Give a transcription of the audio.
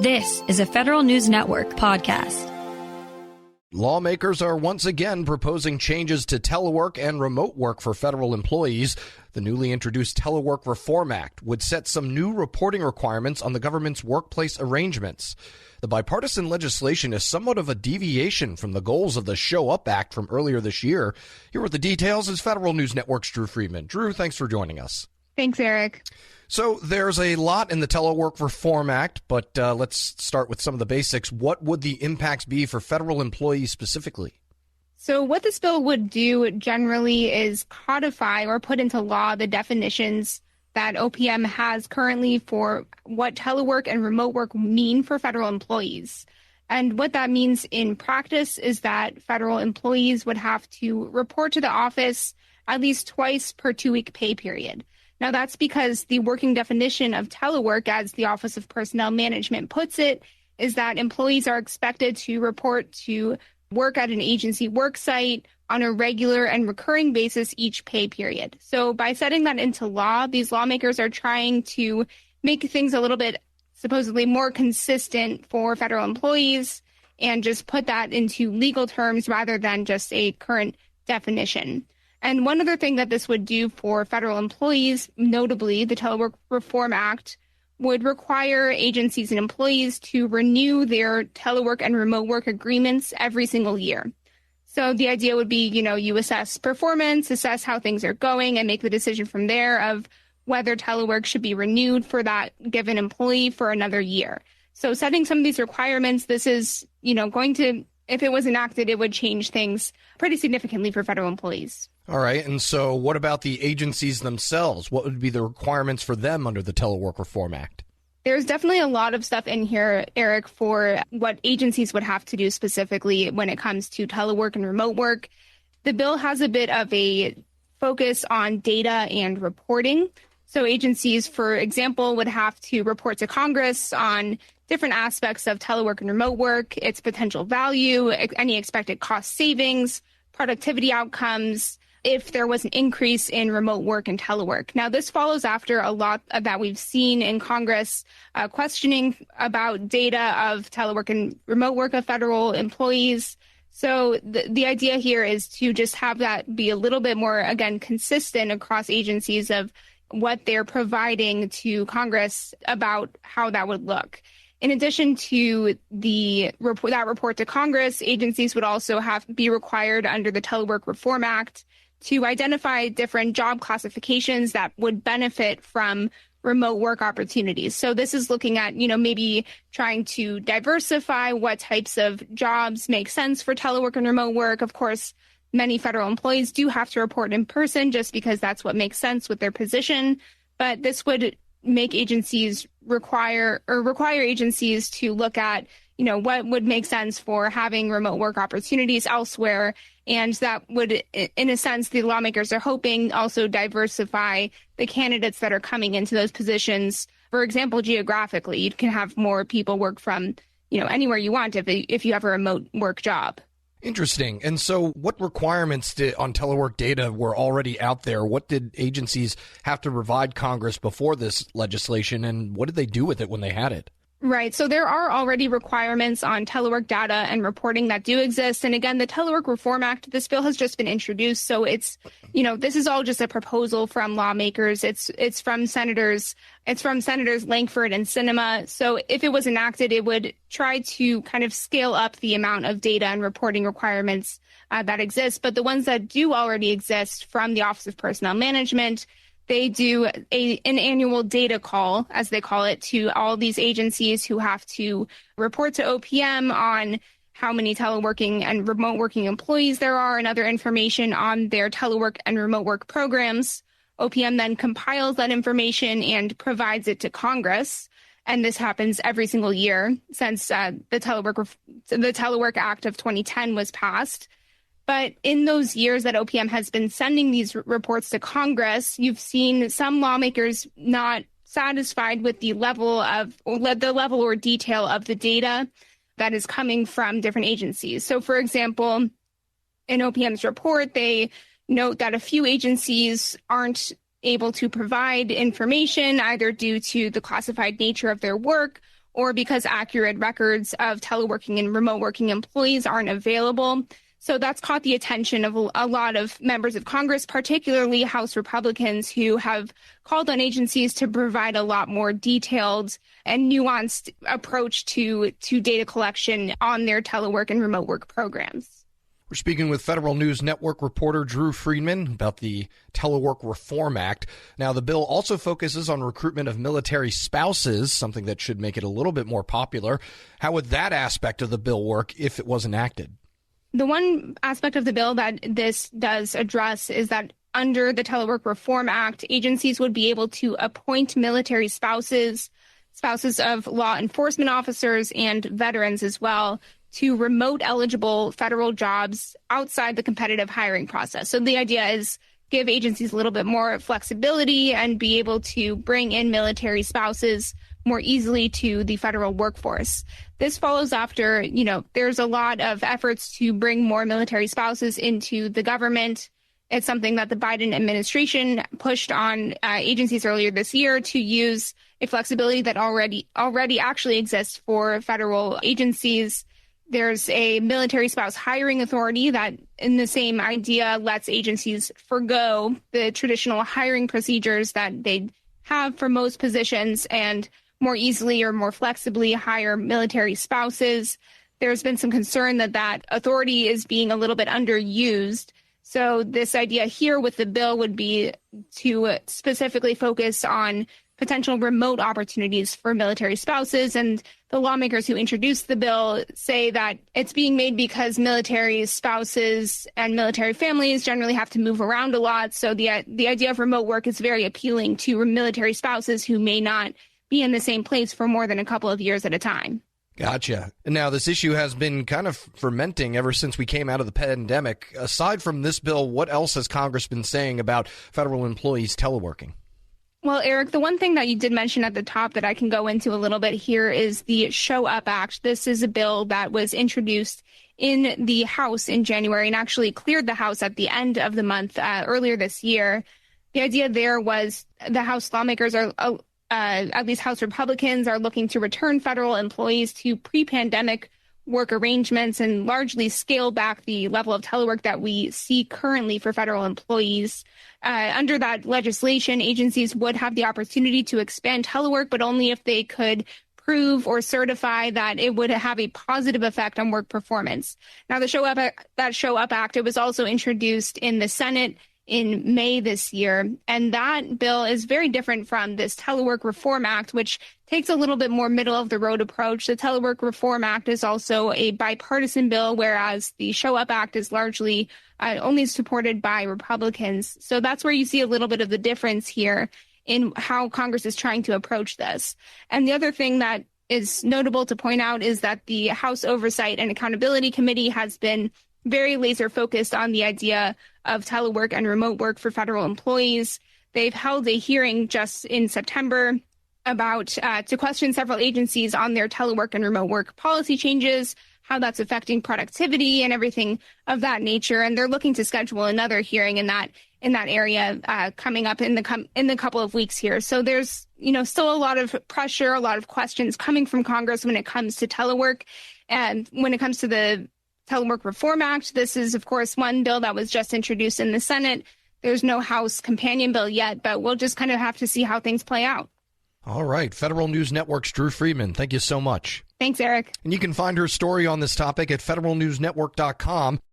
This is a Federal News Network podcast. Lawmakers are once again proposing changes to telework and remote work for federal employees. The newly introduced Telework Reform Act would set some new reporting requirements on the government's workplace arrangements. The bipartisan legislation is somewhat of a deviation from the goals of the Show Up Act from earlier this year. Here with the details is Federal News Network's Drew Friedman. Drew, thanks for joining us. Thanks, Eric. So there's a lot in the Telework Reform Act, but let's start with some of the basics. What would the impacts be for federal employees specifically? So what this bill would do generally is codify or put into law the definitions that OPM has currently for what telework and remote work mean for federal employees. And what that means in practice is that federal employees would have to report to the office at least twice per 2-week pay period. Now, that's because the working definition of telework, as the Office of Personnel Management puts it, is that employees are expected to report to work at an agency work site on a regular and recurring basis each pay period. So by setting that into law, these lawmakers are trying to make things a little bit supposedly more consistent for federal employees and just put that into legal terms rather than just a current definition. And one other thing that this would do for federal employees, notably the Telework Reform Act, would require agencies and employees to renew their telework and remote work agreements every single year. So the idea would be, you assess performance, assess how things are going, and make the decision from there of whether telework should be renewed for that given employee for another year. So setting some of these requirements, this is, going to, if it was enacted, it would change things pretty significantly for federal employees. All right. And so what about the agencies themselves? What would be the requirements for them under the Telework Reform Act? There's definitely a lot of stuff in here, Eric, for what agencies would have to do specifically when it comes to telework and remote work. The bill has a bit of a focus on data and reporting. So agencies, for example, would have to report to Congress on different aspects of telework and remote work, its potential value, any expected cost savings, productivity outcomes, if there was an increase in remote work and telework. Now, this follows after a lot that we've seen in Congress questioning about data of telework and remote work of federal employees. So the idea here is to just have that be a little bit more, again, consistent across agencies of what they're providing to Congress about how that would look. In addition to that report to Congress, agencies would also be required under the Telework Reform Act to identify different job classifications that would benefit from remote work opportunities. So this is looking at, maybe trying to diversify what types of jobs make sense for telework and remote work. Of course, many federal employees do have to report in person just because that's what makes sense with their position. But this would make agencies require agencies to look at, what would make sense for having remote work opportunities elsewhere. And that would, in a sense, the lawmakers are hoping also diversify the candidates that are coming into those positions. For example, geographically, you can have more people work from, anywhere you want if you have a remote work job. Interesting. And so what requirements on telework data were already out there? What did agencies have to provide Congress before this legislation, and what did they do with it when they had it? Right. So there are already requirements on telework data and reporting that do exist. And again, the Telework Reform Act, this bill has just been introduced. So it's, this is all just a proposal from lawmakers. It's from Senators Langford and Sinema. So if it was enacted, it would try to kind of scale up the amount of data and reporting requirements that exist. But the ones that do already exist from the Office of Personnel Management, they do an annual data call, as they call it, to all these agencies who have to report to OPM on how many teleworking and remote working employees there are and other information on their telework and remote work programs. OPM then compiles that information and provides it to Congress. And this happens every single year since the Telework Act of 2010 was passed. But in those years that OPM has been sending these reports to Congress, you've seen some lawmakers not satisfied with the level or detail of the data that is coming from different agencies. So, for example, in OPM's report, they note that a few agencies aren't able to provide information either due to the classified nature of their work or because accurate records of teleworking and remote working employees aren't available. So that's caught the attention of a lot of members of Congress, particularly House Republicans, who have called on agencies to provide a lot more detailed and nuanced approach to data collection on their telework and remote work programs. We're speaking with Federal News Network reporter Drew Friedman about the Telework Reform Act. Now, the bill also focuses on recruitment of military spouses, something that should make it a little bit more popular. How would that aspect of the bill work if it was enacted? The one aspect of the bill that this does address is that under the Telework Reform Act, agencies would be able to appoint military spouses of law enforcement officers and veterans as well, to remote eligible federal jobs outside the competitive hiring process. So the idea is give agencies a little bit more flexibility and be able to bring in military spouses more easily to the federal workforce. This follows after, there's a lot of efforts to bring more military spouses into the government. It's something that the Biden administration pushed on agencies earlier this year to use a flexibility that already actually exists for federal agencies. There's a military spouse hiring authority that, in the same idea, lets agencies forgo the traditional hiring procedures that they have for most positions and more easily or more flexibly hire military spouses. There's been some concern that authority is being a little bit underused. So this idea here with the bill would be to specifically focus on potential remote opportunities for military spouses. And the lawmakers who introduced the bill say that it's being made because military spouses and military families generally have to move around a lot. So the idea of remote work is very appealing to military spouses who may not be in the same place for more than a couple of years at a time. Gotcha. Now, this issue has been kind of fermenting ever since we came out of the pandemic. Aside from this bill, what else has Congress been saying about federal employees teleworking? Well, Eric, the one thing that you did mention at the top that I can go into a little bit here is the Show Up Act. This is a bill that was introduced in the House in January and actually cleared the House at the end of the month earlier this year. The idea there was the House lawmakers at least House Republicans are looking to return federal employees to pre-pandemic work arrangements and largely scale back the level of telework that we see currently for federal employees. Under that legislation, agencies would have the opportunity to expand telework, but only if they could prove or certify that it would have a positive effect on work performance. Now, the Show Up Act, it was also introduced in the Senate in May this year, and that bill is very different from this Telework Reform Act, which takes a little bit more middle-of-the-road approach. The Telework Reform Act is also a bipartisan bill, whereas the Show Up Act is largely only supported by Republicans. So that's where you see a little bit of the difference here in how Congress is trying to approach this. And the other thing that is notable to point out is that the House Oversight and Accountability Committee has been very laser focused on the idea of telework and remote work for federal employees. They've held a hearing just in September about to question several agencies on their telework and remote work policy changes, how that's affecting productivity and everything of that nature. And they're looking to schedule another hearing in that area coming up in the couple of weeks here. So there's still a lot of pressure, a lot of questions coming from Congress when it comes to telework. And when it comes to the Telework Reform Act, this is, of course, one bill that was just introduced in the Senate. There's no House companion bill yet, but we'll just kind of have to see how things play out. All right. Federal News Network's Drew Friedman, thank you so much. Thanks, Eric. And you can find her story on this topic at federalnewsnetwork.com.